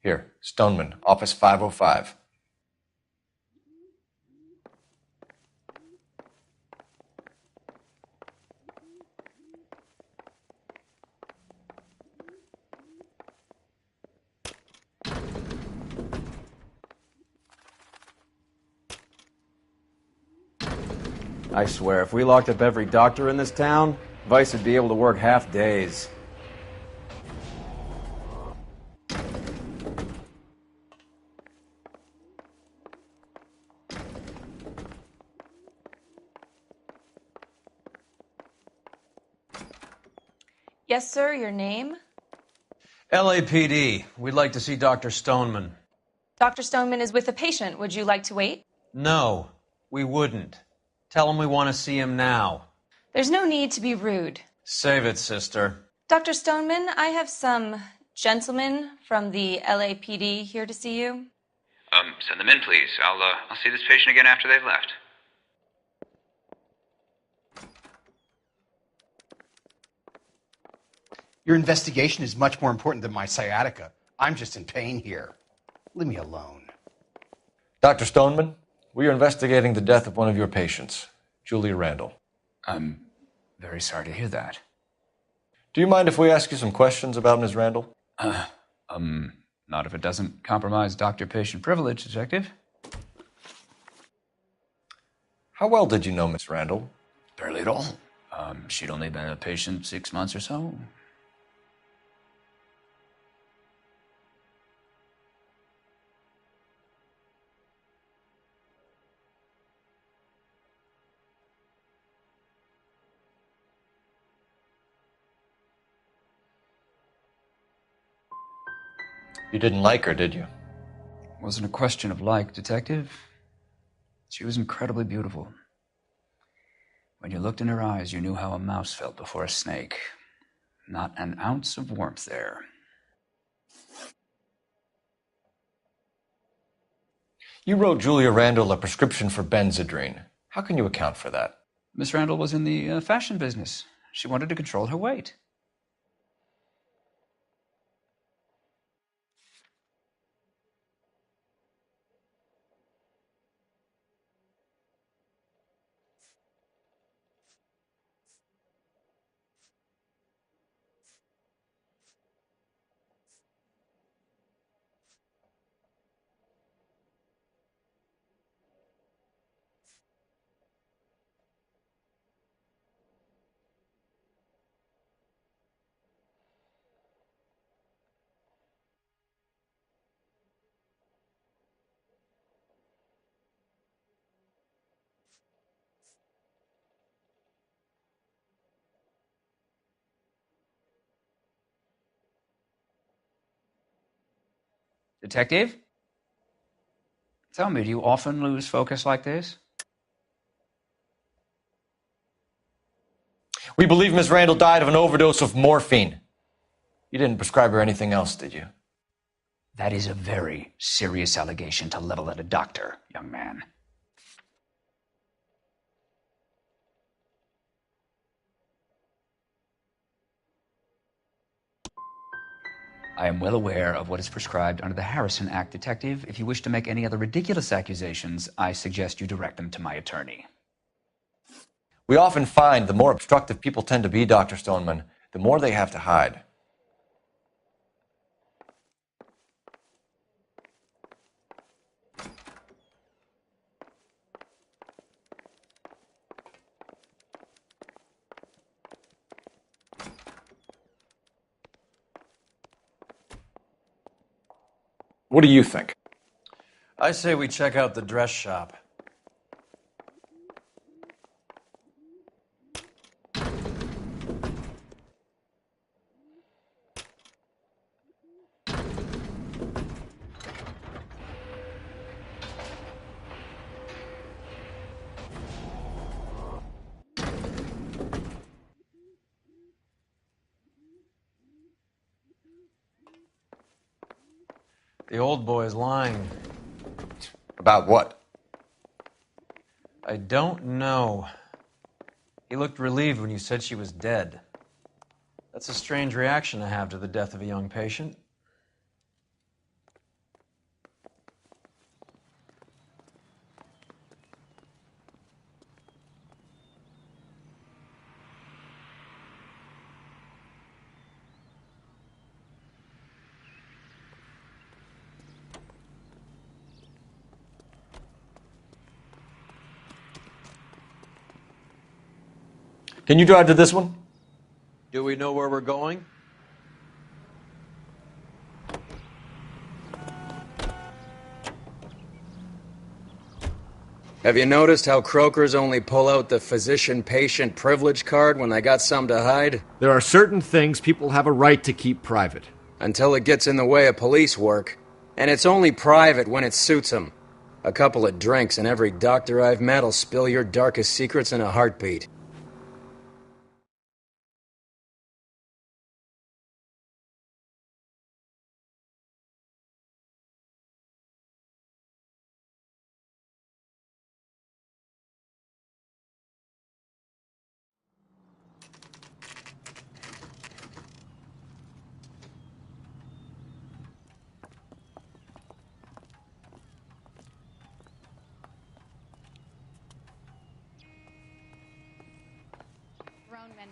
Here, Stoneman, office 505. I swear, if we locked up every doctor in this town, Vice would be able to work half days. Yes, sir, your name? LAPD. We'd like to see Dr. Stoneman. Dr. Stoneman is with a patient. Would you like to wait? No, we wouldn't. Tell him we want to see him now. There's no need to be rude. Save it, sister. Dr. Stoneman, I have some gentlemen from the LAPD here to see you. Send them in, please. I'll see this patient again after they've left. Your investigation is much more important than my sciatica. I'm just in pain here. Leave me alone. Dr. Stoneman, we are investigating the death of one of your patients, Julia Randall. I'm very sorry to hear that. Do you mind if we ask you some questions about Ms. Randall? Not if it doesn't compromise doctor-patient privilege, Detective. How well did you know Miss Randall? Barely at all. She'd only been a patient 6 months or so. You didn't like her, did you? It wasn't a question of like, Detective. She was incredibly beautiful. When you looked in her eyes, you knew how a mouse felt before a snake. Not an ounce of warmth there. You wrote Julia Randall a prescription for Benzedrine. How can you account for that? Miss Randall was in the fashion business. She wanted to control her weight. Detective? Tell me, do you often lose focus like this? We believe Miss Randall died of an overdose of morphine. You didn't prescribe her anything else, did you? That is a very serious allegation to level at a doctor, young man. I am well aware of what is prescribed under the Harrison Act, Detective. If you wish to make any other ridiculous accusations, I suggest you direct them to my attorney. We often find the more obstructive people tend to be, Dr. Stoneman, the more they have to hide. What do you think? I say we check out the dress shop. The old boy's lying. About what? I don't know. He looked relieved when you said she was dead. That's a strange reaction to have to the death of a young patient. Can you drive to this one? Do we know where we're going? Have you noticed how Croakers only pull out the physician-patient privilege card when they got something to hide? There are certain things people have a right to keep private. Until it gets in the way of police work. And it's only private when it suits them. A couple of drinks and every doctor I've met will spill your darkest secrets in a heartbeat.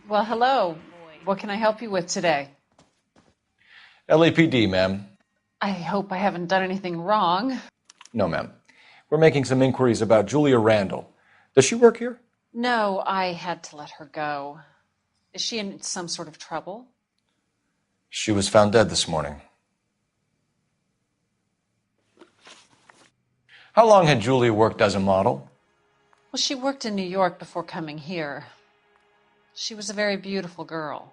Well, hello. What can I help you with today? LAPD, ma'am. I hope I haven't done anything wrong. No, ma'am. We're making some inquiries about Julia Randall. Does she work here? No, I had to let her go. Is she in some sort of trouble? She was found dead this morning. How long had Julia worked as a model? Well, she worked in New York before coming here. She was a very beautiful girl.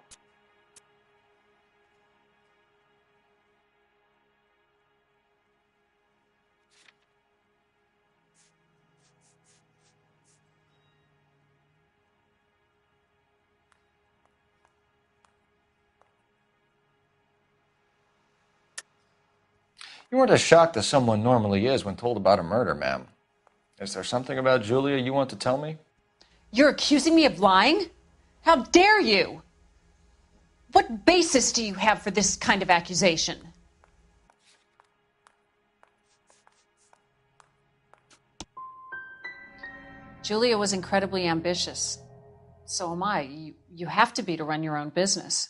You weren't as shocked as someone normally is when told about a murder, ma'am. Is there something about Julia you want to tell me? You're accusing me of lying? How dare you? What basis do you have for this kind of accusation? Julia was incredibly ambitious. So am I. You have to be to run your own business.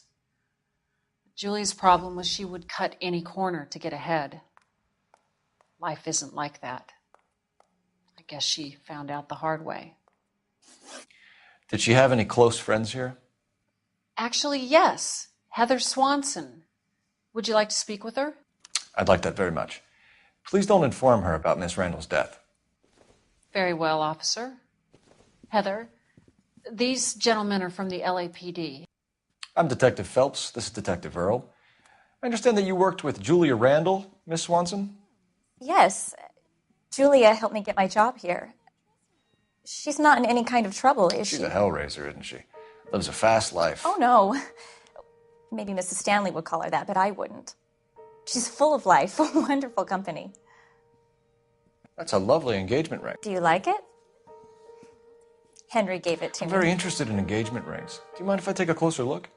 Julia's problem was she would cut any corner to get ahead. Life isn't like that. I guess she found out the hard way. Did she have any close friends here? Actually, yes. Heather Swanson. Would you like to speak with her? I'd like that very much. Please don't inform her about Miss Randall's death. Very well, officer. Heather, these gentlemen are from the LAPD. I'm Detective Phelps. This is Detective Earl. I understand that you worked with Julia Randall, Miss Swanson? Yes. Julia helped me get my job here. She's not in any kind of trouble, is she? She's a hellraiser, isn't she? Lives a fast life. Oh, no. Maybe Mrs. Stanley would call her that, but I wouldn't. She's full of life, wonderful company. That's a lovely engagement ring. Do you like it? Henry gave it to I'm me. very interested in engagement rings. Do you mind if I take a closer look?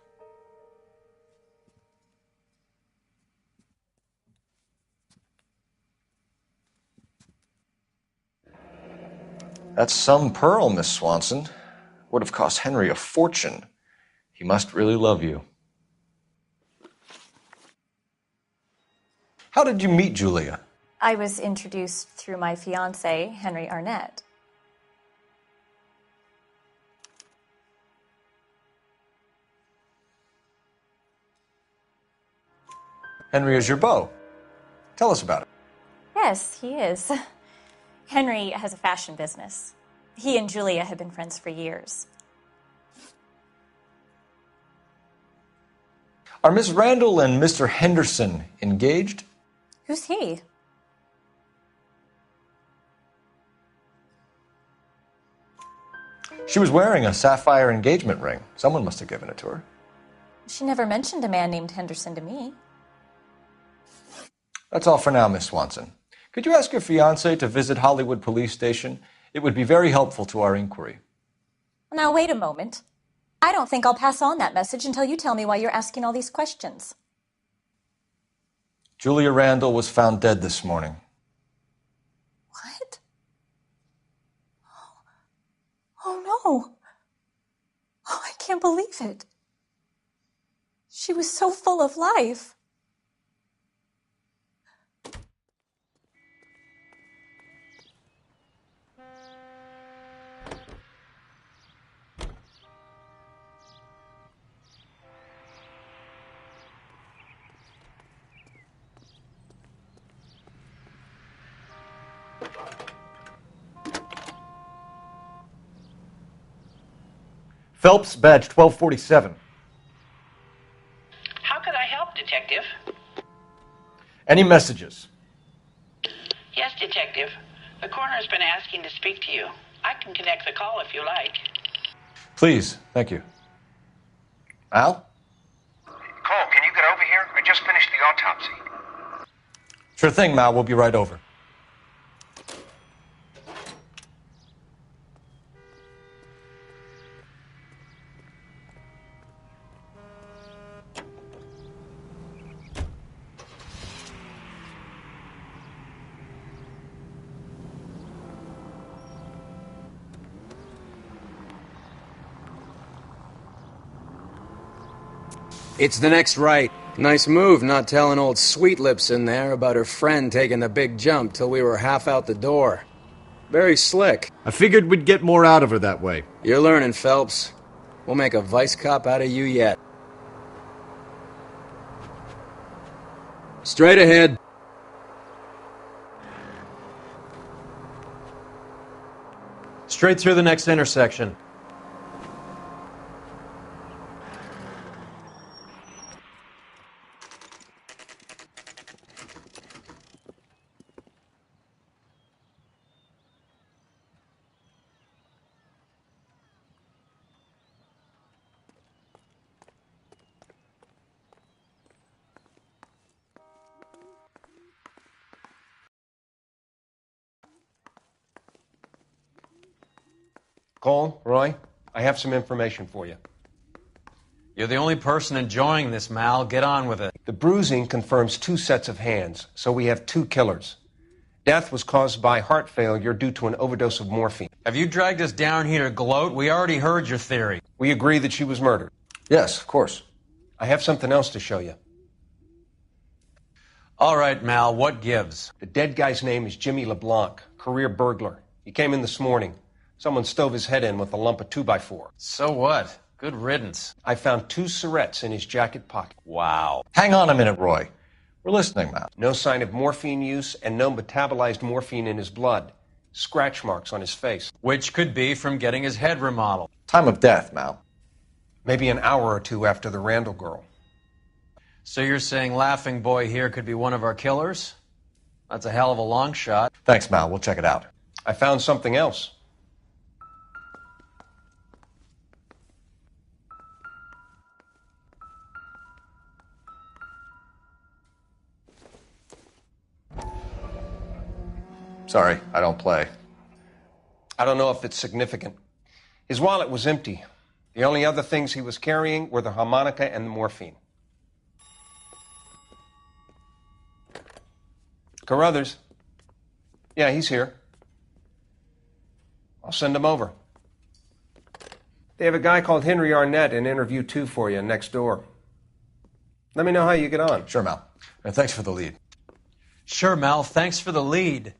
That's some pearl, Miss Swanson. Would have cost Henry a fortune. He must really love you. How did you meet Julia? I was introduced through my fiancé, Henry Arnett. Henry is your beau. Tell us about it. Yes, he is. Henry has a fashion business. He and Julia have been friends for years. Are Miss Randall and Mr. Henderson engaged? Who's he? She was wearing a sapphire engagement ring. Someone must have given it to her. She never mentioned a man named Henderson to me. That's all for now, Miss Swanson. Could you ask your fiancé to visit Hollywood Police Station? It would be very helpful to our inquiry. Now, wait a moment. I don't think I'll pass on that message until you tell me why you're asking all these questions. Julia Randall was found dead this morning. What? Oh, no. Oh, I can't believe it. She was so full of life. Phelps, badge 1247. How could I help, Detective? Any messages? Yes, Detective. The coroner's been asking to speak to you. I can connect the call if you like. Please, thank you. Al? Cole, can you get over here? I just finished the autopsy. Sure thing, Mal. We'll be right over. It's the next right. Nice move not telling old Sweet Lips in there about her friend taking the big jump till we were half out the door. Very slick. I figured we'd get more out of her that way. You're learning, Phelps. We'll make a vice cop out of you yet. Straight ahead. Straight through the next intersection. Cole, Roy, I have some information for you. You're the only person enjoying this, Mal. Get on with it. The bruising confirms 2 sets of hands, so we have 2 killers. Death was caused by heart failure due to an overdose of morphine. Have you dragged us down here to gloat? We already heard your theory. We agree that she was murdered. Yes, of course. I have something else to show you. All right, Mal, what gives? The dead guy's name is Jimmy LeBlanc, career burglar. He came in this morning. Someone stove his head in with a lump of 2x4. So what? Good riddance. I found 2 cigarettes in his jacket pocket. Wow. Hang on a minute, Roy. We're listening, Mal. No sign of morphine use and no metabolized morphine in his blood. Scratch marks on his face. Which could be from getting his head remodeled. Time of death, Mal. Maybe an hour or 2 after the Randall girl. So you're saying Laughing Boy here could be one of our killers? That's a hell of a long shot. Thanks, Mal. We'll check it out. I found something else. Sorry, I don't play. I don't know if it's significant. His wallet was empty. The only other things he was carrying were the harmonica and the morphine. Carruthers. Yeah, he's here. I'll send him over. They have a guy called Henry Arnett in interview 2 for you next door. Let me know how you get on. Sure, Mal. And thanks for the lead. Sure, Mal. Thanks for the lead.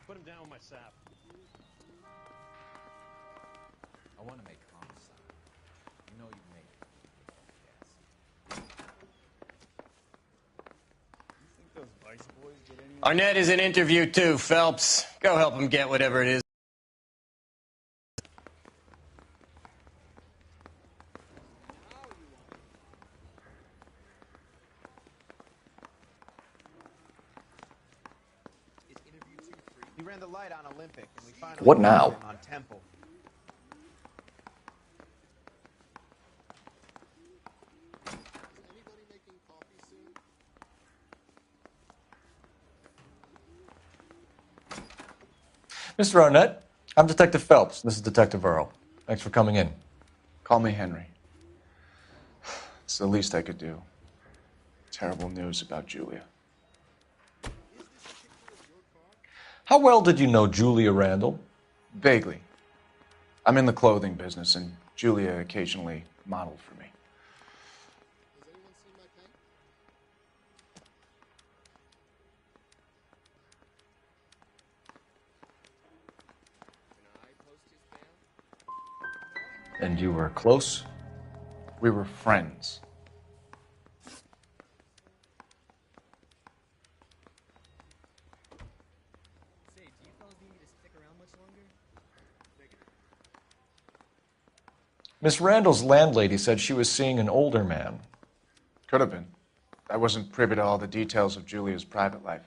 Put him down with my sap. I want to make homicide. You know you make it. Yes. You think those Vice boys get any? Arnett is in interview 2, Phelps. Go help him get whatever it is. He ran the light on Olympic, and we finally What now? found him on Temple. Mr. Arnett, I'm Detective Phelps. This is Detective Earl. Thanks for coming in. Call me Henry. It's the least I could do. Terrible news about Julia. How well did you know Julia Randall? Vaguely. I'm in the clothing business, and Julia occasionally modeled for me. And you were close? We were friends. Miss Randall's landlady said she was seeing an older man. Could have been. I wasn't privy to all the details of Julia's private life.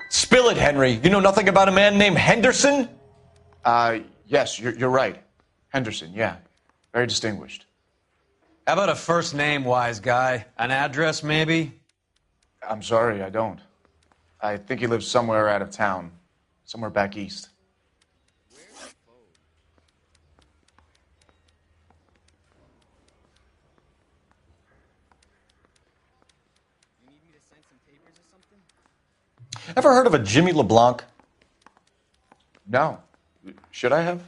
Spill it, Henry. You know nothing about a man named Henderson? Yes, you're right. Henderson, yeah. Very distinguished. How about a first name, wise guy? An address, maybe? I'm sorry, I don't. I think he lives somewhere out of town. Somewhere back east. Ever heard of a Jimmy LeBlanc? No. Should I have?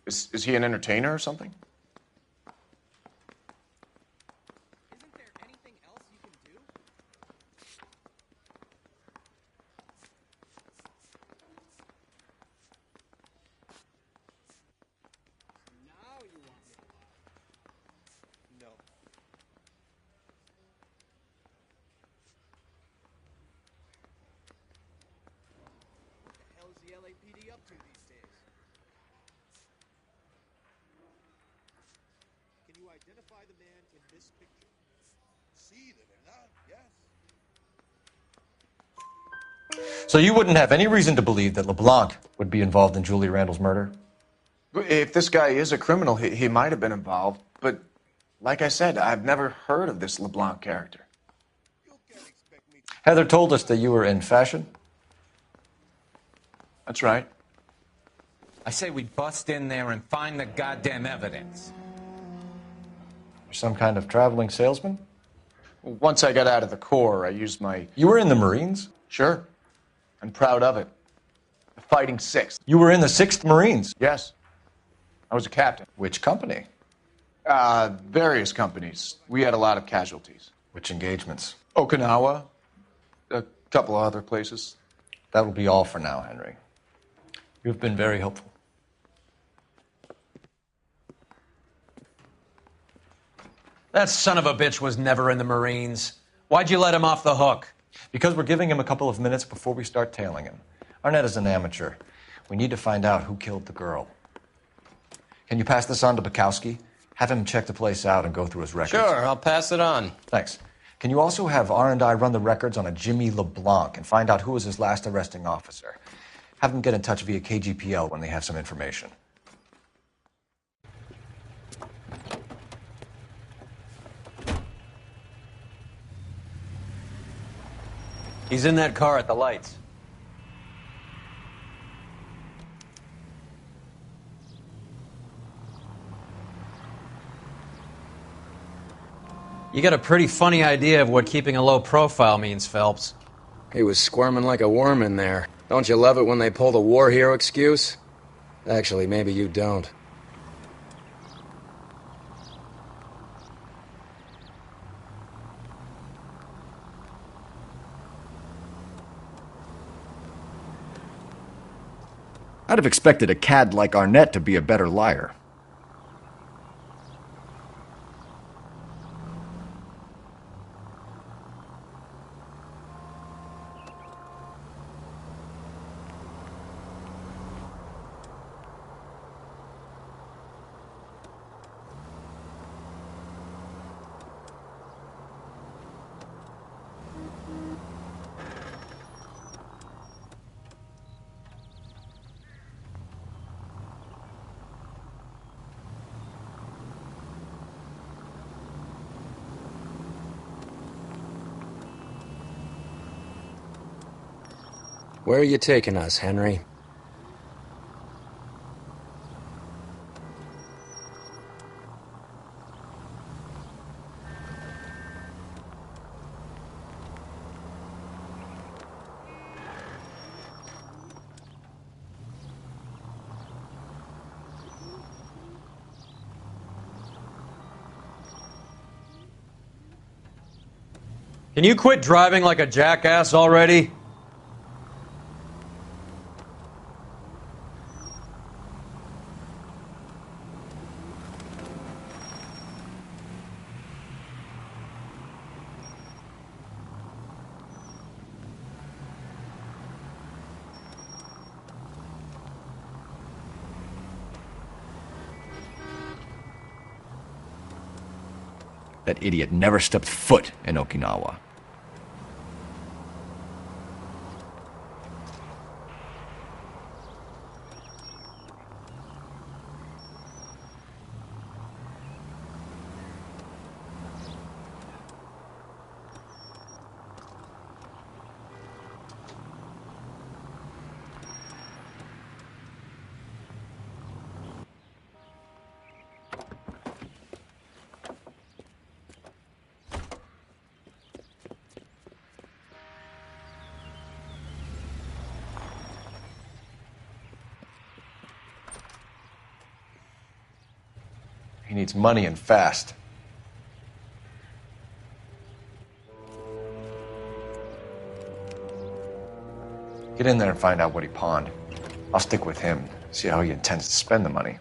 Is he an entertainer or something? Isn't there anything else you can do? Now you want me to lie. No. What the hell is the LAPD up to these days? Can you identify the man in this picture? Sí, de verdad, yes. So you wouldn't have any reason to believe that LeBlanc would be involved in Julia Randall's murder? If this guy is a criminal, he might have been involved. But like I said, I've never heard of this LeBlanc character. Heather told us that you were in fashion. That's right. I say we bust in there and find the goddamn evidence. You're some kind of traveling salesman? Once I got out of the Corps, I used my... You were in the Marines? Sure. I'm proud of it. The Fighting 6th. You were in the 6th Marines? Yes. I was a captain. Which company? Various companies. We had a lot of casualties. Which engagements? Okinawa. A couple of other places. That will be all for now, Henry. You've been very helpful. That son of a bitch was never in the Marines. Why'd you let him off the hook? Because we're giving him a couple of minutes before we start tailing him. Arnett is an amateur. We need to find out who killed the girl. Can you pass this on to Bukowski? Have him check the place out and go through his records. Sure, I'll pass it on. Thanks. Can you also have R&I run the records on a Jimmy LeBlanc and find out who was his last arresting officer? Have them get in touch via KGPL when they have some information. He's in that car at the lights. You got a pretty funny idea of what keeping a low profile means, Phelps. He was squirming like a worm in there. Don't you love it when they pull the war hero excuse? Actually, maybe you don't. I'd have expected a cad like Arnett to be a better liar. Where are you taking us, Henry? Can you quit driving like a jackass already? That idiot never stepped foot in Okinawa. He needs money and fast. Get in there and find out what he pawned. I'll stick with him, see how he intends to spend the money.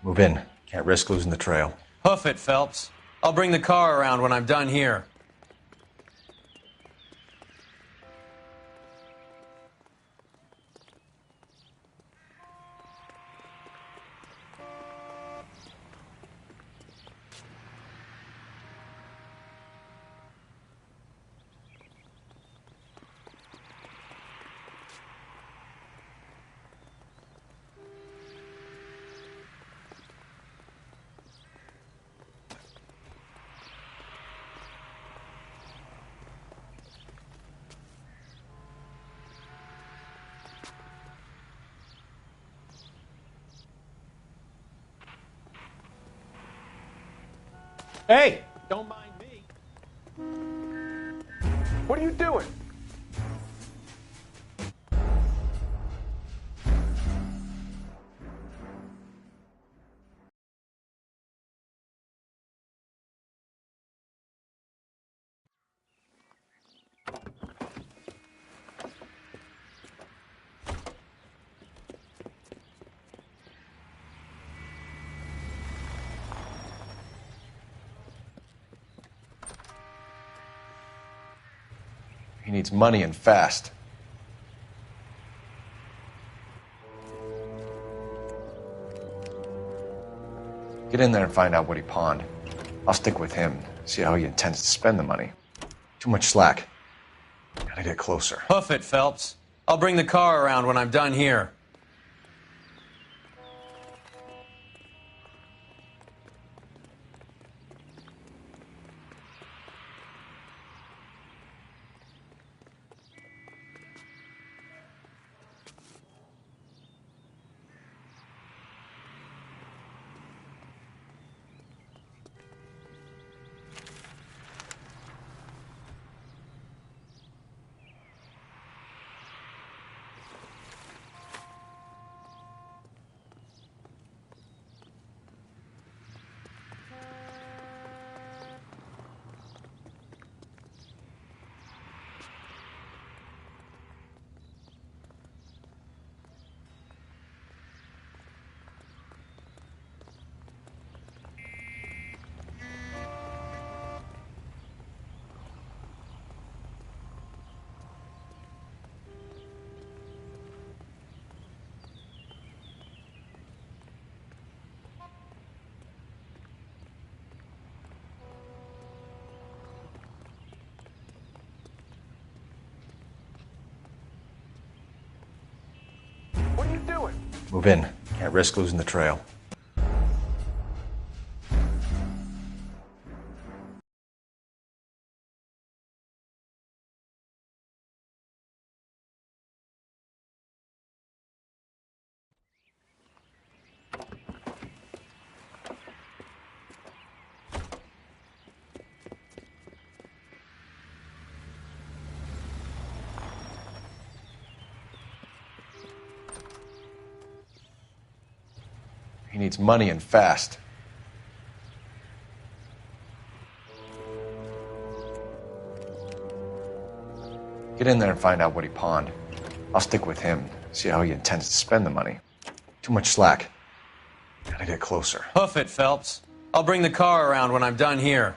Move in. Can't risk losing the trail. Hoof it, Phelps. I'll bring the car around when I'm done here. Hey, don't mind me. What are you doing? He needs money and fast. Get in there and find out what he pawned. I'll stick with him, see how he intends to spend the money. Too much slack. Gotta get closer. Hoof it, Phelps. I'll bring the car around when I'm done here. What are you doing? Move in. Can't risk losing the trail. He needs money and fast. Get in there and find out what he pawned. I'll stick with him, see how he intends to spend the money. Too much slack. Gotta get closer. Hoof it, Phelps. I'll bring the car around when I'm done here.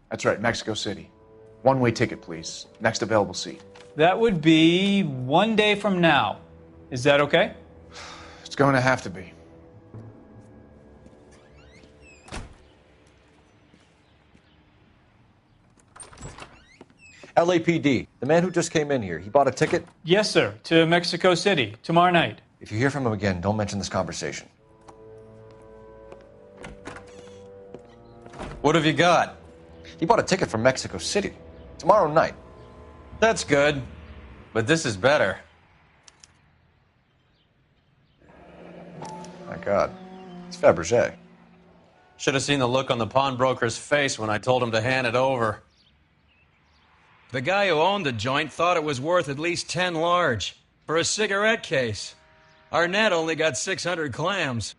That's right, Mexico City. One-way ticket, please. Next available seat. That would be 1 day from now. Is that okay? It's going to have to be. LAPD, the man who just came in here, he bought a ticket? Yes, sir. To Mexico City, tomorrow night. If you hear from him again, don't mention this conversation. What have you got? He bought a ticket from Mexico City. Tomorrow night. That's good. But this is better. My God. It's Fabergé. Should have seen the look on the pawnbroker's face when I told him to hand it over. The guy who owned the joint thought it was worth at least 10 large for a cigarette case. Arnett only got 600 clams.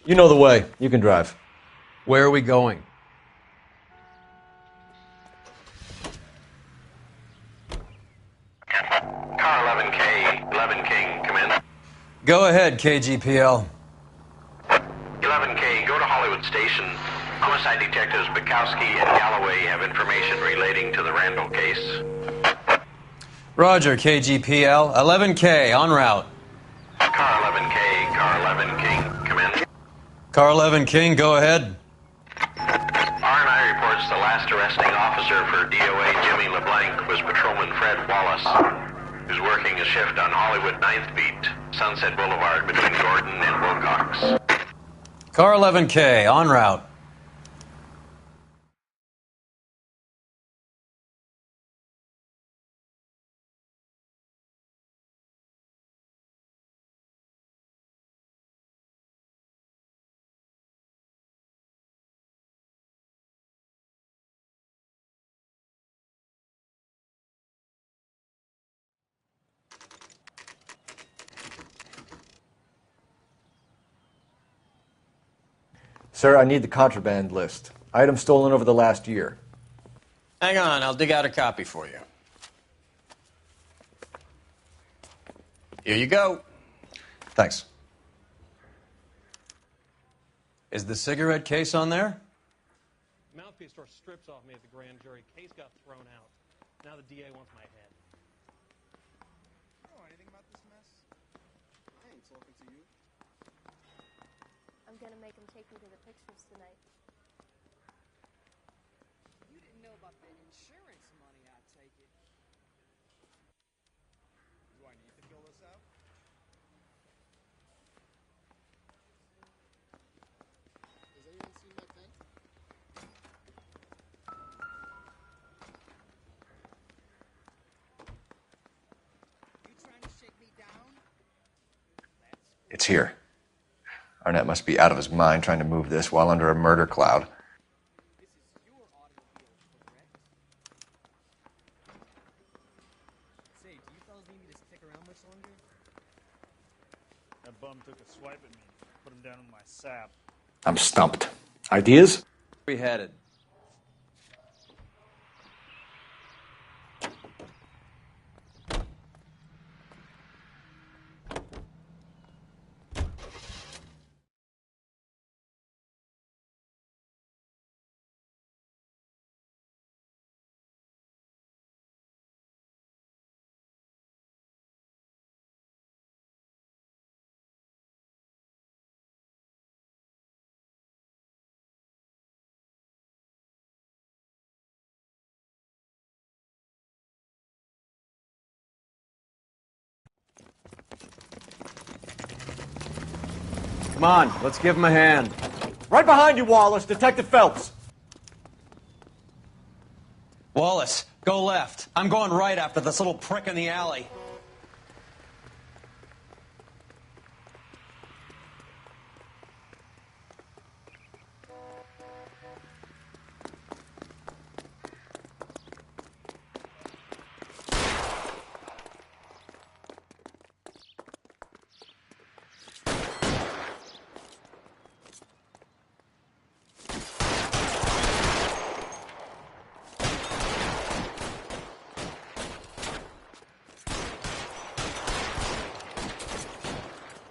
You know the way. You can drive. Where are we going? Car 11K, 11 King, come in. Go ahead, KGPL. 11K, go to Hollywood Station. Homicide detectives Bukowski and Galloway have information relating to the Randall case. Roger, KGPL. 11K, en route. Car 11K, car 11 King, come in. Car 11 King, go ahead. R&I reports the last arresting officer for DOA Jimmy LeBlanc was Patrolman Fred Wallace, who's working a shift on Hollywood 9th Beat, Sunset Boulevard between Gordon and Wilcox. Car 11K, en route. Sir, I need the contraband list. Items stolen over the last year. Hang on, I'll dig out a copy for you. Here you go. Thanks. Is the cigarette case on there? Mouthpiece tore strips off me at the grand jury. Case got thrown out. Now the DA wants my head. You know anything about this mess? I ain't talking to you. I'm gonna make him take me to the pictures tonight. You didn't know about the insurance money, I take it. Do I need to fill this out? Does anyone see my thing? You trying to shake me down? It's here. Arnett must be out of his mind trying to move this while under a murder cloud. This is your automobile, correct? Say, do you fellas need me to stick around much longer? That bum took a swipe at me. Put him down in my sap. I'm stumped. Ideas? We headed. Come on, let's give him a hand. Right behind you, Wallace. Detective Phelps. Wallace, go left. I'm going right after this little prick in the alley.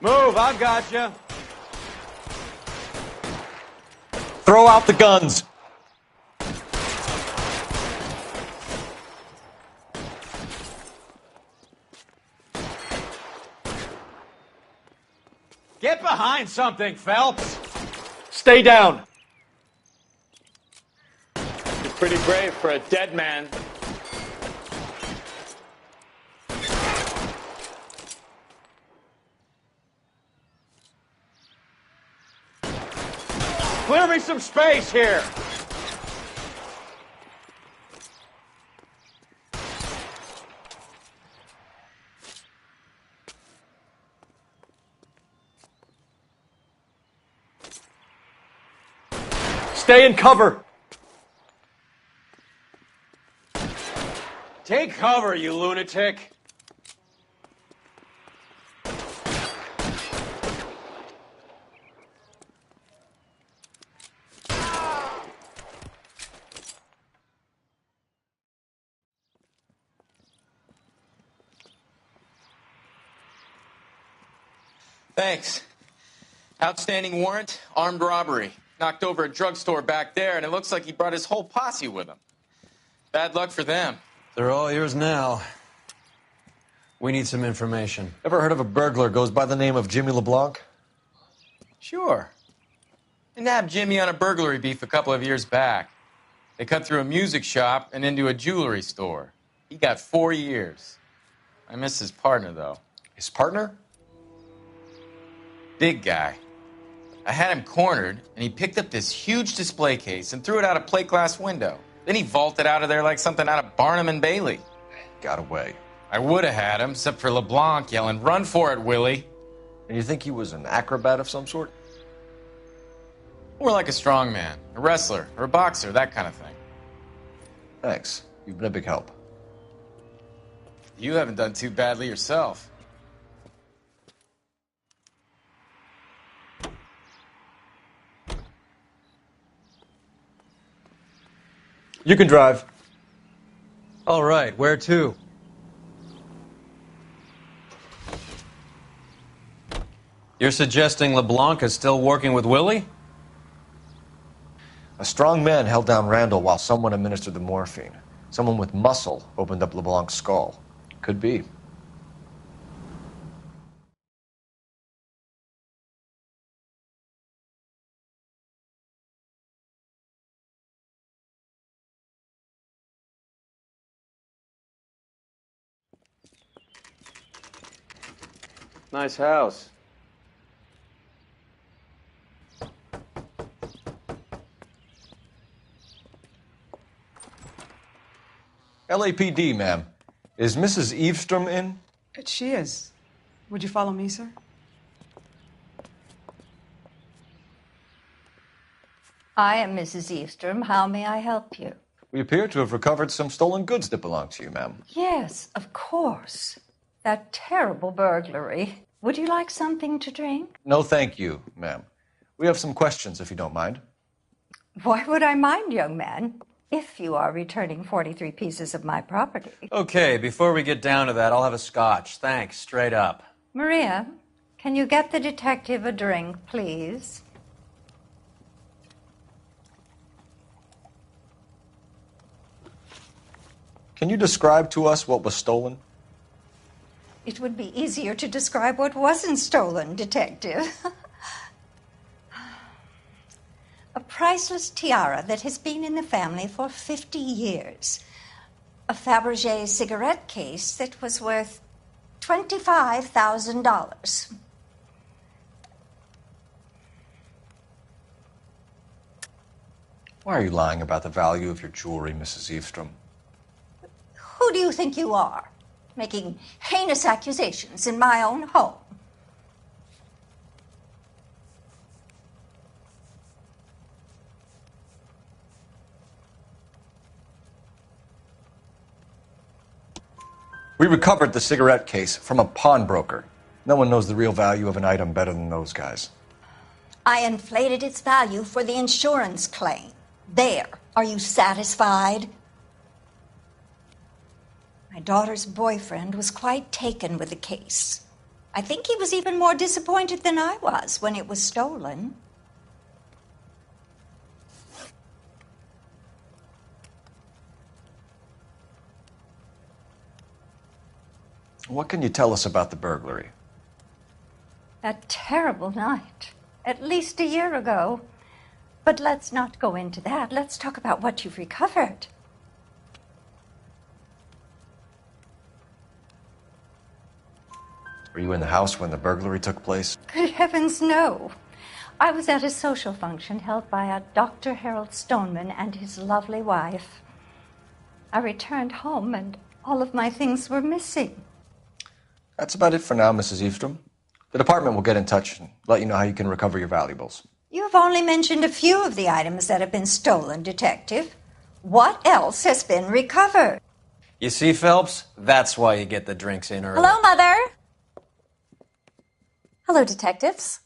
Move, I've got you. Throw out the guns. Get behind something, Phelps. Stay down. You're pretty brave for a dead man. Clear me some space here. Stay in cover. Take cover, you lunatic. Thanks. Outstanding warrant, armed robbery. Knocked over a drugstore back there, and it looks like he brought his whole posse with him. Bad luck for them. They're all yours now. We need some information. Ever heard of a burglar goes by the name of Jimmy LeBlanc? Sure. I nabbed Jimmy on a burglary beef a couple of years back. They cut through a music shop and into a jewelry store. He got 4 years. I miss his partner, though. His partner? Big guy. I had him cornered, and he picked up this huge display case and threw it out a plate glass window. Then he vaulted out of there like something out of Barnum and Bailey. Got away. I would have had him, except for LeBlanc yelling, "Run for it, Willie!" And you think he was an acrobat of some sort? More like a strongman, a wrestler, or a boxer, that kind of thing. Thanks. You've been a big help. You haven't done too badly yourself. You can drive. All right, where to? You're suggesting LeBlanc is still working with Willie? A strong man held down Randall while someone administered the morphine. Someone with muscle opened up LeBlanc's skull. Could be. Nice house. LAPD, ma'am. Is Mrs. Eavestrom in? She is. Would you follow me, sir? I am Mrs. Eavestrom. How may I help you? We appear to have recovered some stolen goods that belong to you, ma'am. Yes, of course. That terrible burglary. Would you like something to drink? No, thank you, ma'am. We have some questions, if you don't mind. Why would I mind, young man, if you are returning 43 pieces of my property? Okay, before we get down to that, I'll have a scotch. Thanks, straight up. Maria, can you get the detective a drink, please? Can you describe to us what was stolen? It would be easier to describe what wasn't stolen, Detective. A priceless tiara that has been in the family for 50 years. A Fabergé cigarette case that was worth $25,000. Why are you lying about the value of your jewelry, Mrs. Eavestrom? Who do you think you are, making heinous accusations in my own home? We recovered the cigarette case from a pawnbroker. No one knows the real value of an item better than those guys. I inflated its value for the insurance claim. There. Are you satisfied? My daughter's boyfriend was quite taken with the case. I think he was even more disappointed than I was when it was stolen. What can you tell us about the burglary? That terrible night, at least a year ago. But let's not go into that. Let's talk about what you've recovered. Were you in the house when the burglary took place? Good heavens, no. I was at a social function held by a Dr. Harold Stoneman and his lovely wife. I returned home and all of my things were missing. That's about it for now, Mrs. Eavestrom. The department will get in touch and let you know how you can recover your valuables. You have only mentioned a few of the items that have been stolen, Detective. What else has been recovered? You see, Phelps? That's why you get the drinks in early. Hello, Mother. Hello, detectives.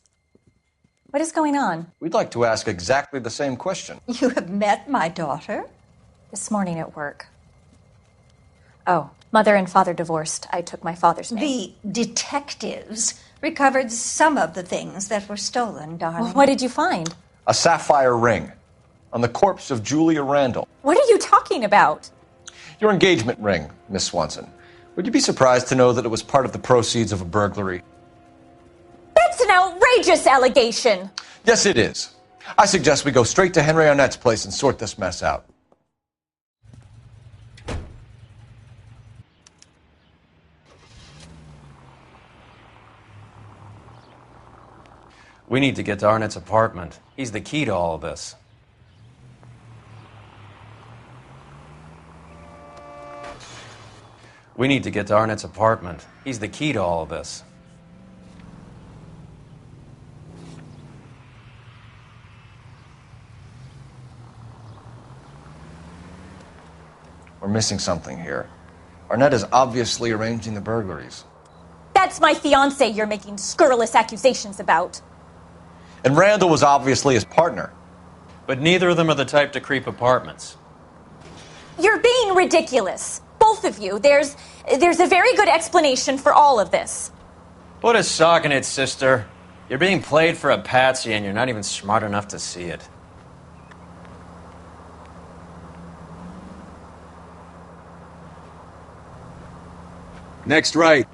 What is going on? We'd like to ask exactly the same question. You have met my daughter? This morning at work. Oh, Mother and Father divorced. I took my father's name. The detectives recovered some of the things that were stolen, darling. Well, what did you find? A sapphire ring on the corpse of Julia Randall. What are you talking about? Your engagement ring, Miss Swanson. Would you be surprised to know that it was part of the proceeds of a burglary? That's an outrageous allegation. Yes, it is. I suggest we go straight to Henry Arnett's place and sort this mess out. We need to get to Arnett's apartment. He's the key to all of this. We need to get to Arnett's apartment. He's the key to all of this. We're missing something here. Arnett is obviously arranging the burglaries. That's my fiance you're making scurrilous accusations about. And Randall was obviously his partner. But neither of them are the type to creep apartments. You're being ridiculous. Both of you. There's a very good explanation for all of this. Put a sock in it, sister. You're being played for a patsy and you're not even smart enough to see it. Next right.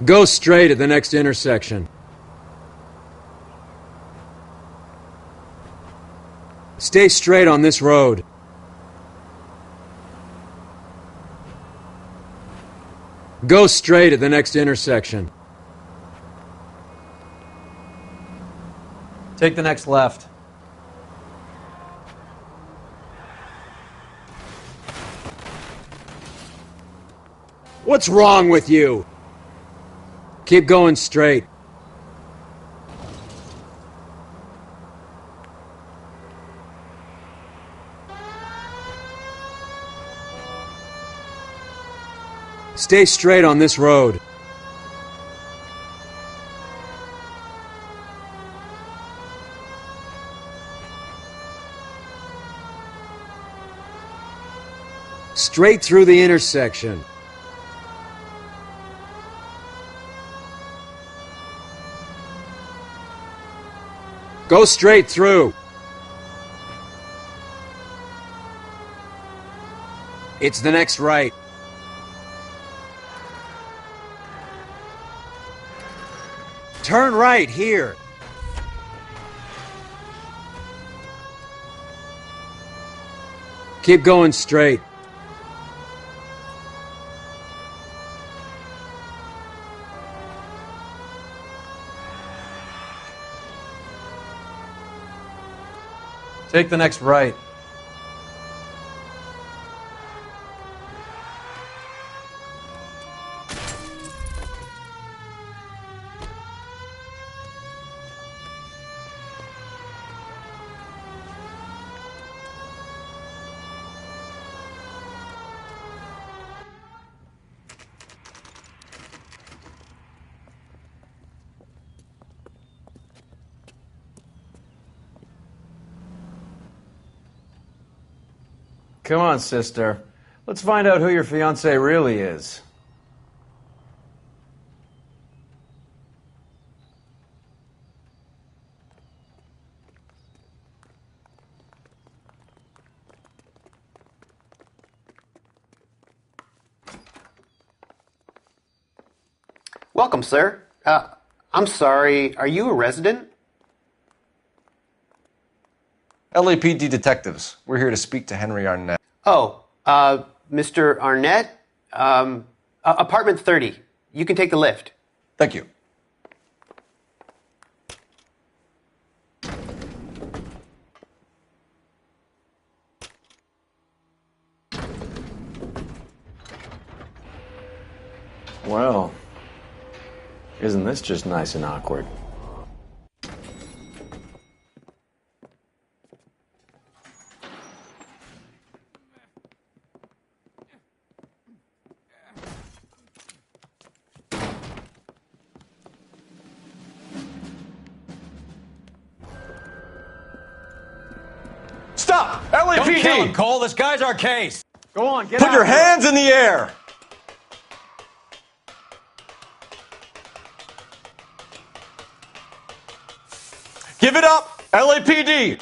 Go straight at the next intersection. Stay straight on this road. Go straight at the next intersection. Take the next left. What's wrong with you? Keep going straight. Stay straight on this road. Straight through the intersection. Go straight through. It's the next right. Turn right here. Keep going straight. Take the next right. Come on, sister. Let's find out who your fiancé really is. Welcome, sir. I'm sorry, are you a resident? LAPD detectives. We're here to speak to Henry Arnett. Oh, Mr. Arnett? Apartment 30. You can take the lift. Thank you. Well, isn't this just nice and awkward? Stop! LAPD! Don't kill him, Cole. This guy's our case. Go on, get Put out your of here. hands in the air! Give it up, LAPD!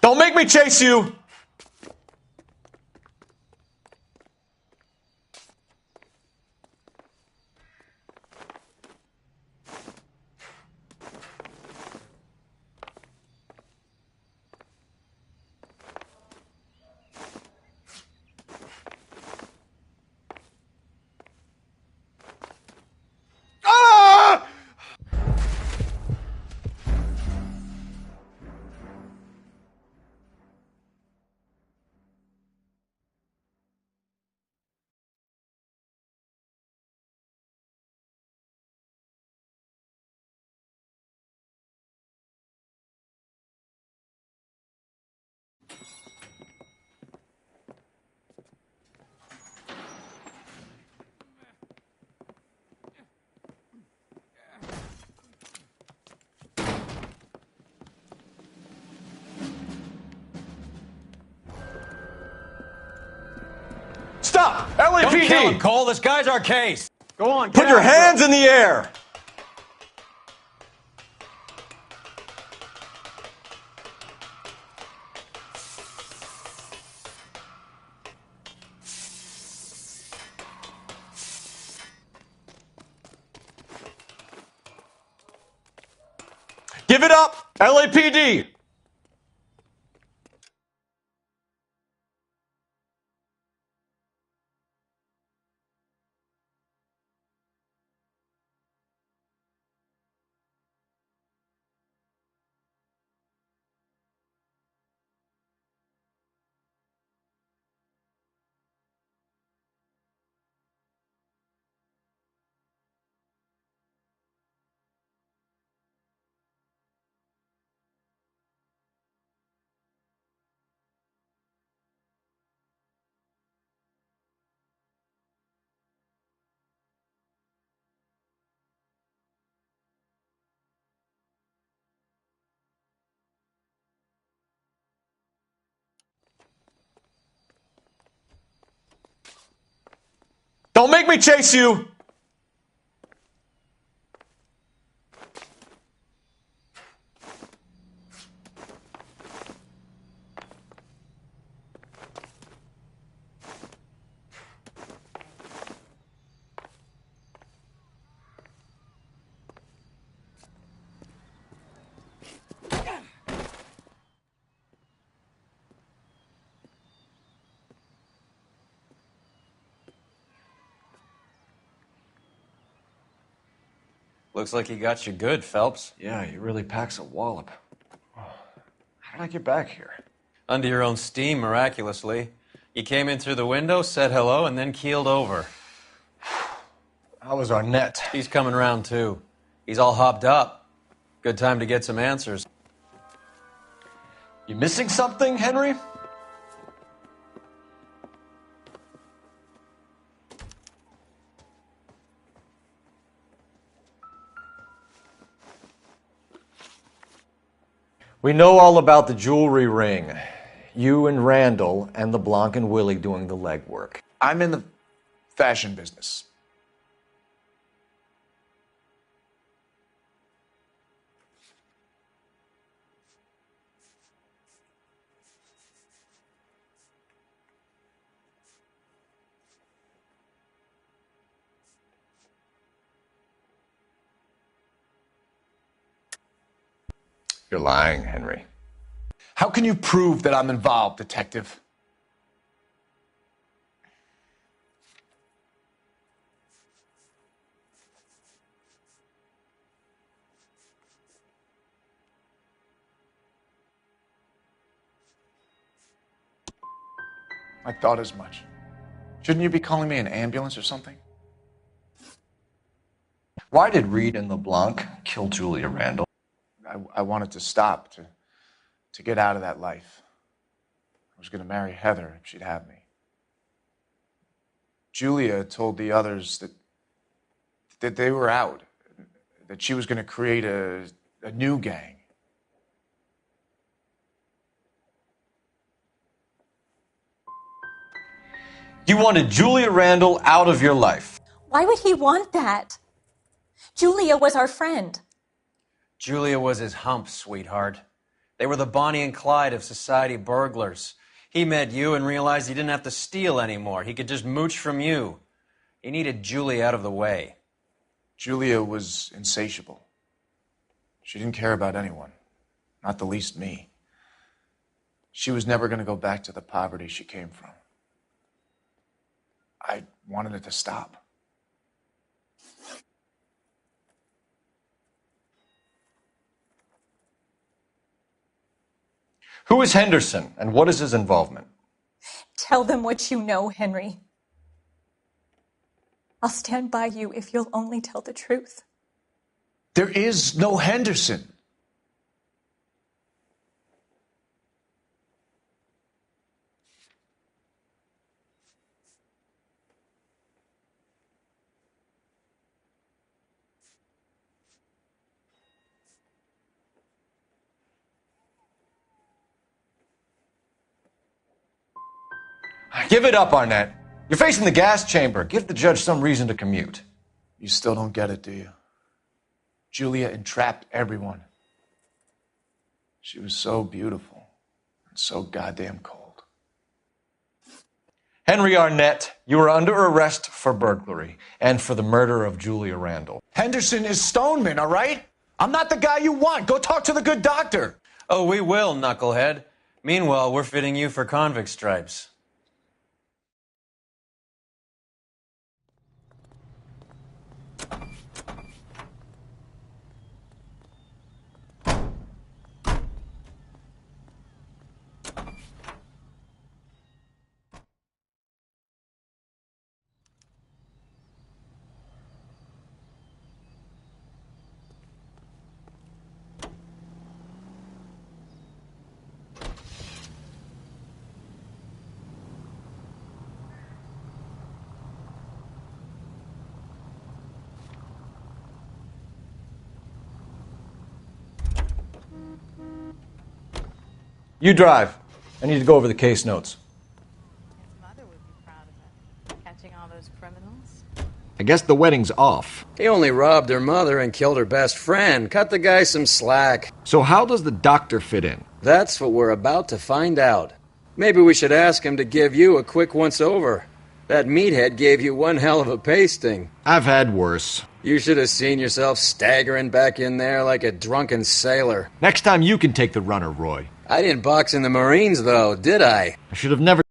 Don't make me chase you! Ah! Don't kill him, LAPD! Cole. This guy's our case. Go on, Put get your after hands him. in the air! Give it up, LAPD! Don't make me chase you! Looks like he got you good, Phelps. Yeah, he really packs a wallop. How did I get back here? Under your own steam, miraculously. You came in through the window, said hello, and then keeled over. How was Arnett? He's coming round, too. He's all hopped up. Good time to get some answers. You missing something, Henry? We know all about the jewelry ring. You and Randall and LeBlanc and Willie doing the legwork. I'm in the fashion business. You're lying, Henry. How can you prove that I'm involved, Detective? I thought as much. Shouldn't you be calling me an ambulance or something? Why did Reed and LeBlanc kill Julia Randall? I wanted to stop, to get out of that life. I was going to marry Heather if she'd have me. Julia told the others that they were out, that she was going to create a new gang. You wanted Julia Randall out of your life. Why would he want that? Julia was our friend. Julia was his hump, sweetheart. They were the Bonnie and Clyde of society burglars. He met you and realized he didn't have to steal anymore. He could just mooch from you. He needed Julia out of the way. Julia was insatiable. She didn't care about anyone, not the least me. She was never going to go back to the poverty she came from. I wanted it to stop. Who is Henderson, and what is his involvement? Tell them what you know, Henry. I'll stand by you if you'll only tell the truth. There is no Henderson. Give it up, Arnett. You're facing the gas chamber. Give the judge some reason to commute. You still don't get it, do you? Julia entrapped everyone. She was so beautiful and so goddamn cold. Henry Arnett, you are under arrest for burglary and for the murder of Julia Randall. Henderson is Stoneman, all right? I'm not the guy you want. Go talk to the good doctor. Oh, we will, knucklehead. Meanwhile, we're fitting you for convict stripes. You drive. I need to go over the case notes. His mother would be proud of him, catching all those criminals. I guess the wedding's off. He only robbed her mother and killed her best friend. Cut the guy some slack. So how does the doctor fit in? That's what we're about to find out. Maybe we should ask him to give you a quick once-over. That meathead gave you one hell of a pasting. I've had worse. You should have seen yourself staggering back in there like a drunken sailor. Next time you can take the runner, Roy. I didn't box in the Marines, though, did I? I should have never...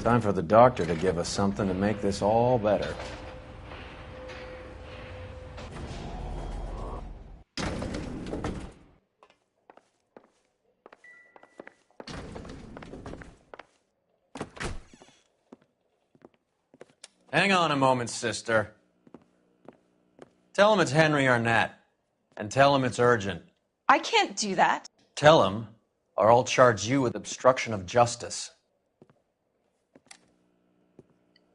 Time for the doctor to give us something to make this all better. Hang on a moment, sister. Tell him it's Henry Arnett, and tell him it's urgent. I can't do that. Tell him, or I'll charge you with obstruction of justice.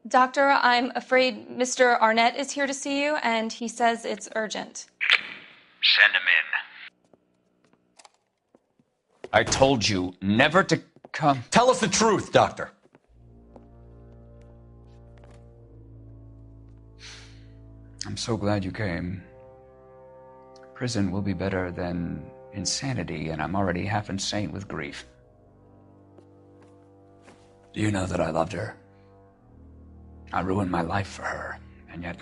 Doctor, I'm afraid Mr. Arnett is here to see you, and he says it's urgent. Send him in. I told you never to come. Tell us the truth, Doctor. I'm so glad you came. Prison will be better than insanity, and I'm already half insane with grief. Do you know that I loved her? I ruined my life for her, and yet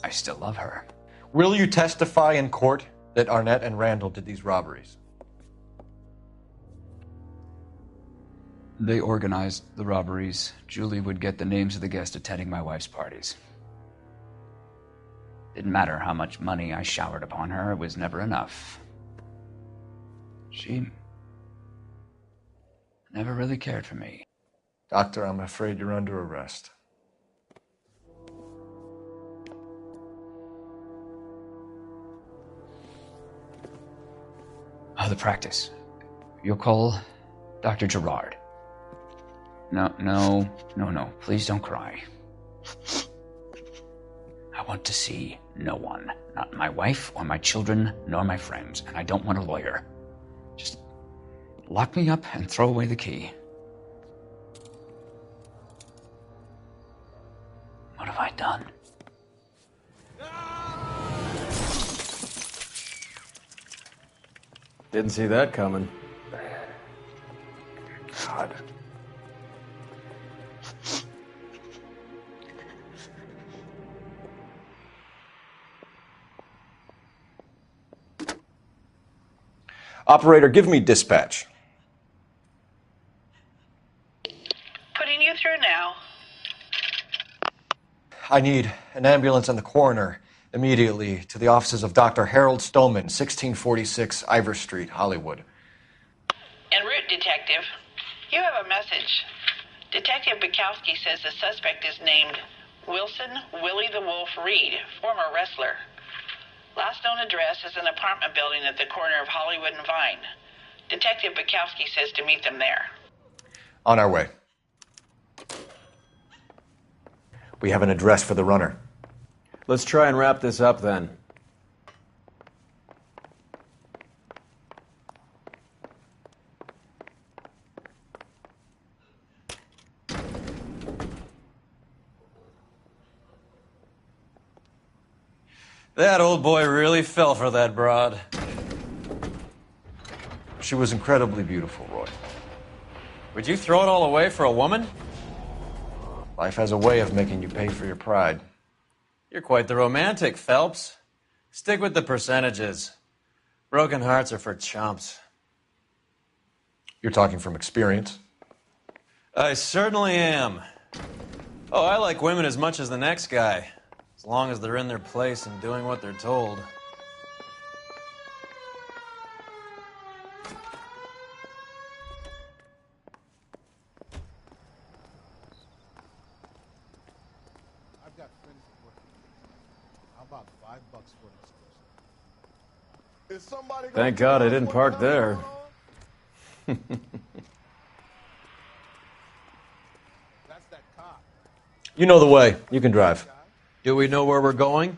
I still love her. Will you testify in court that Arnett and Randall did these robberies? They organized the robberies. Julie would get the names of the guests attending my wife's parties. Didn't matter how much money I showered upon her, it was never enough. She never really cared for me. Doctor, I'm afraid you're under arrest. Oh, the practice. You'll call Dr. Gerard. No. Please don't cry. I want to see no one. Not my wife or my children, nor my friends. And I don't want a lawyer. Just lock me up and throw away the key. What have I done? Didn't see that coming. God. Operator, give me dispatch. Putting you through now. I need an ambulance and the coroner immediately to the offices of Dr. Harold Stoneman, 1646 Ivor Street, Hollywood. En route, Detective. You have a message. Detective Bukowski says the suspect is named Wilson Willie the Wolf Reed, former wrestler. Last known address is an apartment building at the corner of Hollywood and Vine. Detective Bukowski says to meet them there. On our way. We have an address for the runner. Let's try and wrap this up then. That old boy really fell for that broad. She was incredibly beautiful, Roy. Would you throw it all away for a woman? Life has a way of making you pay for your pride. You're quite the romantic, Phelps. Stick with the percentages. Broken hearts are for chumps. You're talking from experience. I certainly am. Oh, I like women as much as the next guy, as long as they're in their place and doing what they're told. I've got friends that work. How about $5 for an exclusive? Is somebody gonna Thank God I didn't park there. That's that cop. You know the way. You can drive. Do we know where we're going?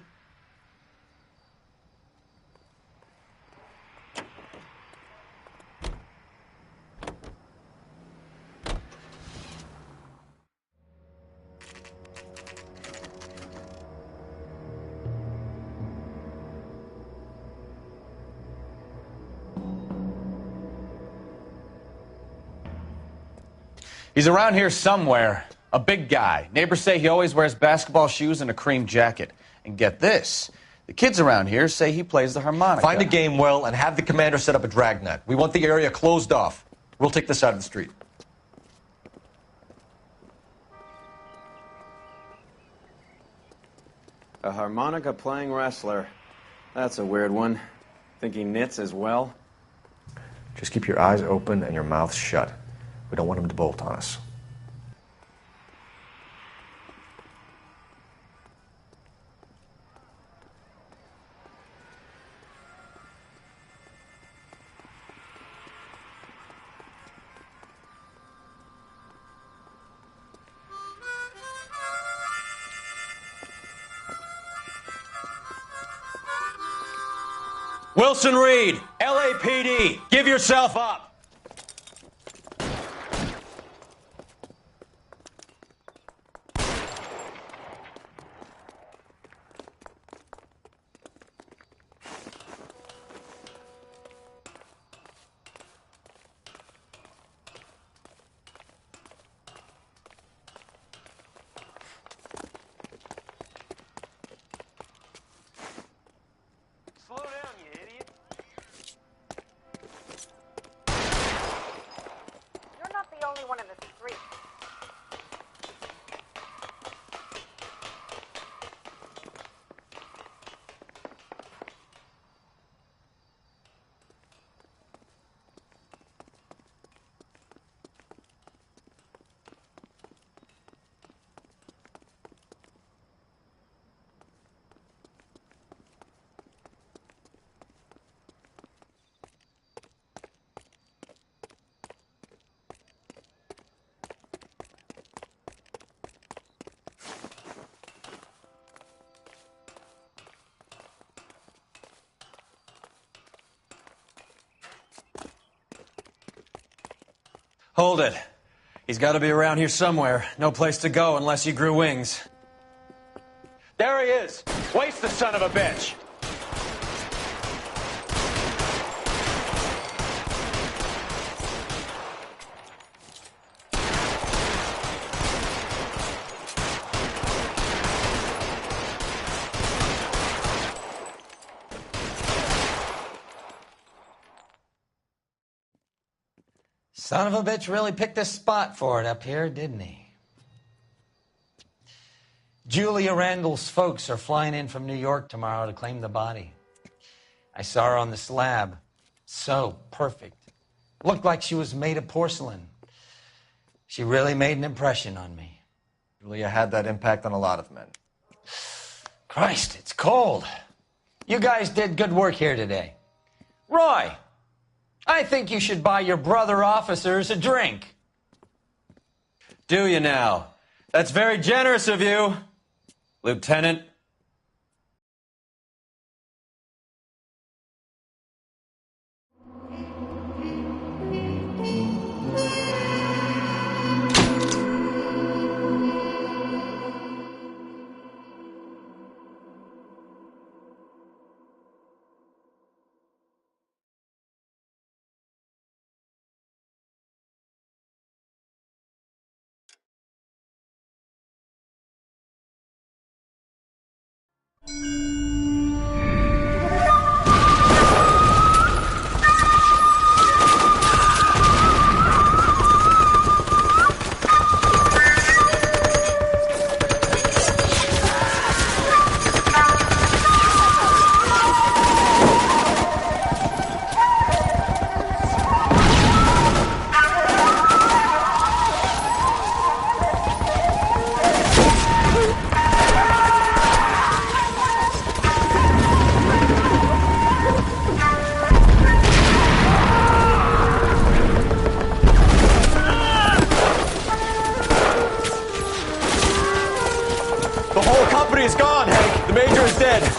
He's around here somewhere. A big guy. Neighbors say he always wears basketball shoes and a cream jacket. And get this, the kids around here say he plays the harmonica. Find a game well and have the commander set up a dragnet. We want the area closed off. We'll take this side of the street. A harmonica playing wrestler. That's a weird one. Think he knits as well? Just keep your eyes open and your mouth shut. We don't want him to bolt on us. Wilson Reed, LAPD, give yourself up. Slow down, you idiot. You're not the only one in the street. Hold it. He's got to be around here somewhere. No place to go unless he grew wings. There he is. Waste the son of a bitch. Son of a bitch really picked a spot for it up here, didn't he? Julia Randall's folks are flying in from New York tomorrow to claim the body. I saw her on the slab. So perfect. Looked like she was made of porcelain. She really made an impression on me. Julia had that impact on a lot of men. Christ, it's cold. You guys did good work here today. Roy, I think you should buy your brother officers a drink. Do you now? That's very generous of you, Lieutenant.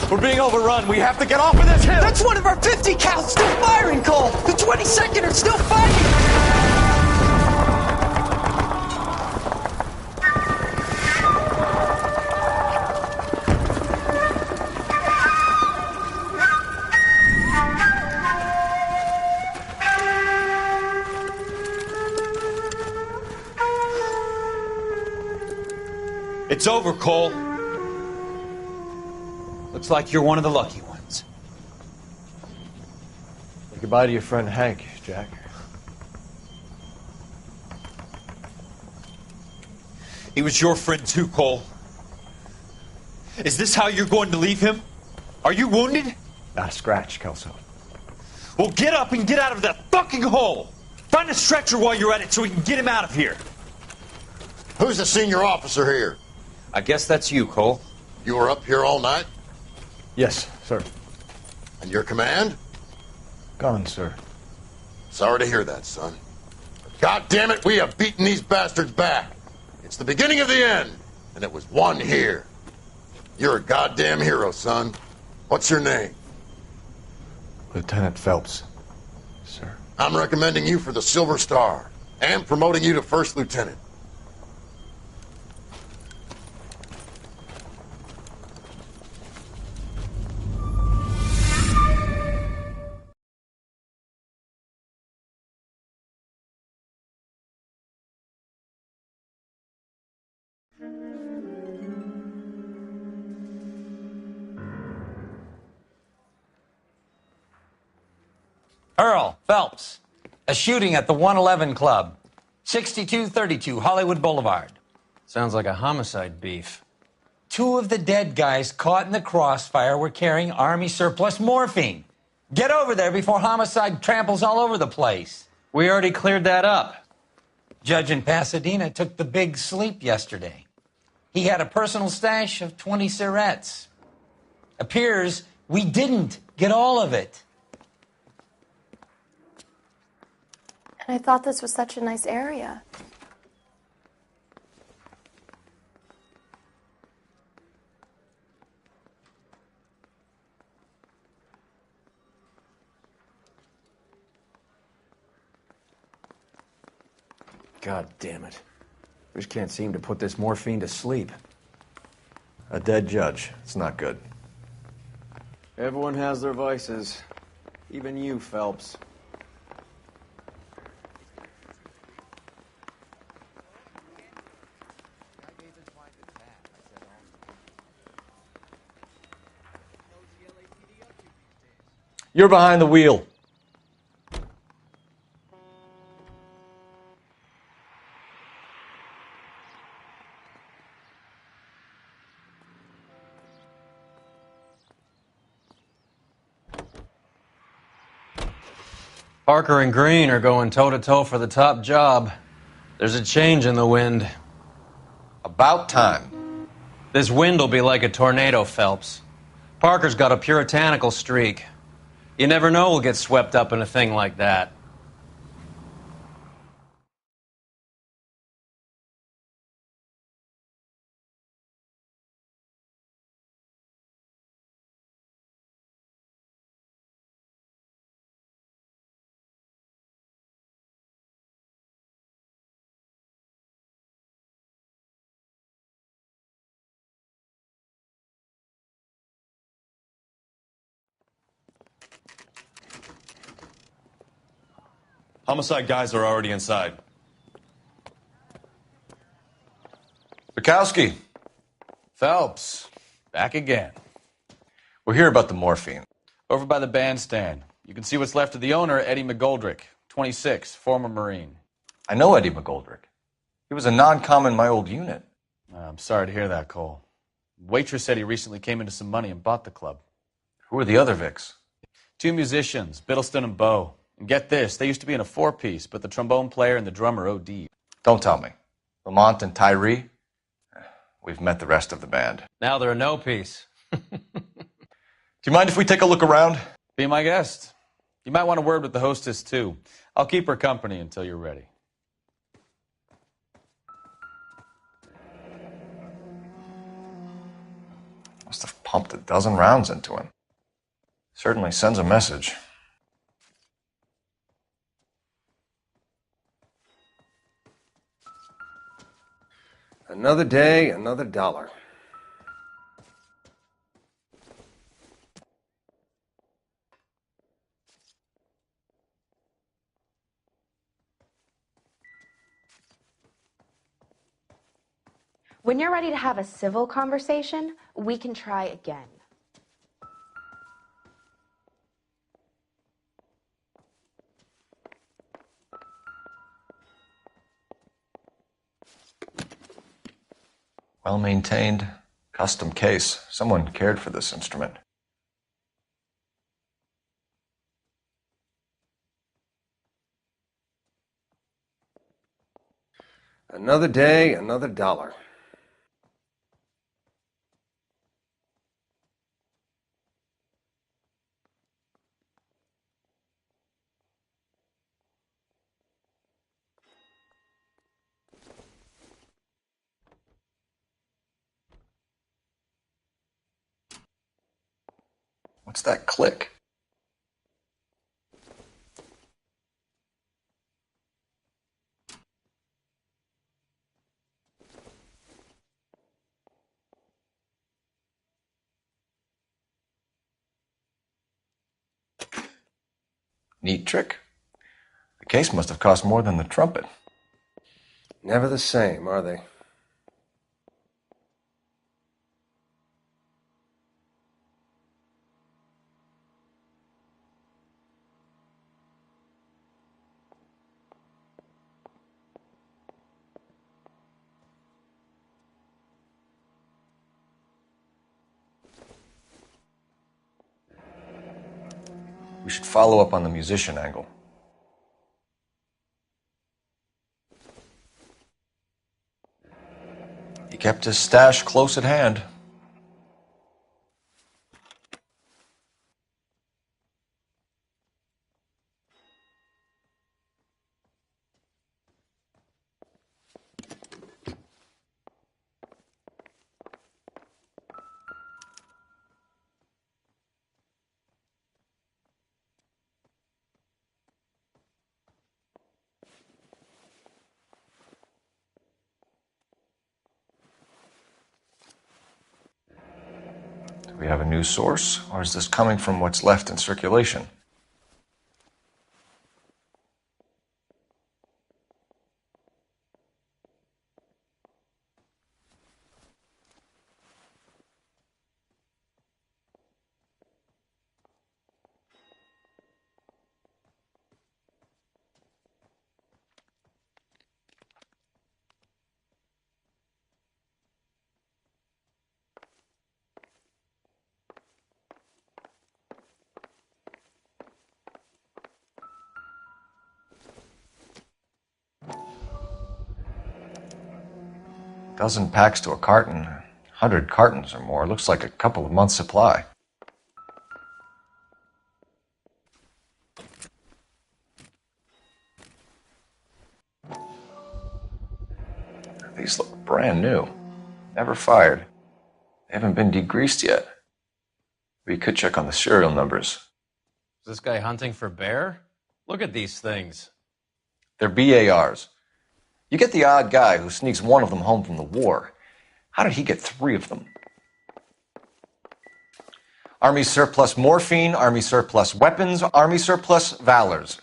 We're being overrun. We have to get off of this hill. That's one of our 50 cals still firing, Cole. The 22nd are still fighting. It's over, Cole. Looks like you're one of the lucky ones. Say goodbye to your friend Hank, Jack. He was your friend too, Cole. Is this how you're going to leave him? Are you wounded? Not a scratch, Kelso. Well, get up and get out of that fucking hole! Find a stretcher while you're at it so we can get him out of here. Who's the senior officer here? I guess that's you, Cole. You were up here all night? Yes, sir. And your command? Gone, sir. Sorry to hear that, son. But God damn it, we have beaten these bastards back. It's the beginning of the end, and it was one here. You're a goddamn hero, son. What's your name? Lieutenant Phelps, sir. I'm recommending you for the Silver Star, and promoting you to First Lieutenant. Earl Phelps, a shooting at the 111 Club, 6232 Hollywood Boulevard. Sounds like a homicide beef. 2 of the dead guys caught in the crossfire were carrying Army surplus morphine. Get over there before homicide tramples all over the place. We already cleared that up. Judge in Pasadena took the big sleep yesterday. He had a personal stash of 20 cigarettes. Appears we didn't get all of it. And I thought this was such a nice area. God damn it. We just can't seem to put this morphine to sleep. A dead judge. It's not good. Everyone has their vices. Even you, Phelps. You're behind the wheel. Parker and Green are going toe-to-toe for the top job. There's a change in the wind. About time. This wind will be like a tornado, Phelps. Parker's got a puritanical streak. You never know we'll get swept up in a thing like that. Homicide guys are already inside. Bukowski. Phelps, back again. We're here about the morphine. Over by the bandstand. You can see what's left of the owner, Eddie McGoldrick, 26, former Marine. I know Eddie McGoldrick. He was a non-com in my old unit. I'm sorry to hear that, Cole. Waitress said he recently came into some money and bought the club. Who are the other Vics? 2 musicians, Biddleston and Bowe. And get this, they used to be in a 4-piece, but the trombone player and the drummer OD'd. Don't tell me. Lamont and Tyree? We've met the rest of the band. Now they're a no-piece. Do you mind if we take a look around? Be my guest. You might want a word with the hostess, too. I'll keep her company until you're ready. Must have pumped a dozen rounds into him. Certainly sends a message. Another day, another dollar. When you're ready to have a civil conversation, we can try again. Well-maintained, custom case. Someone cared for this instrument. Another day, another dollar. What's that click? Neat trick. The case must have cost more than the trumpet. Never the same, are they? We should follow up on the musician angle. He kept his stash close at hand. Do we have a new source, or is this coming from what's left in circulation? Dozen packs to a carton. 100 cartons or more. Looks like a couple of months' supply. These look brand new. Never fired. They haven't been degreased yet. We could check on the serial numbers. Is this guy hunting for bear? Look at these things. They're BARs. You get the odd guy who sneaks one of them home from the war. How did he get 3 of them? Army surplus morphine, Army surplus weapons, Army surplus valors.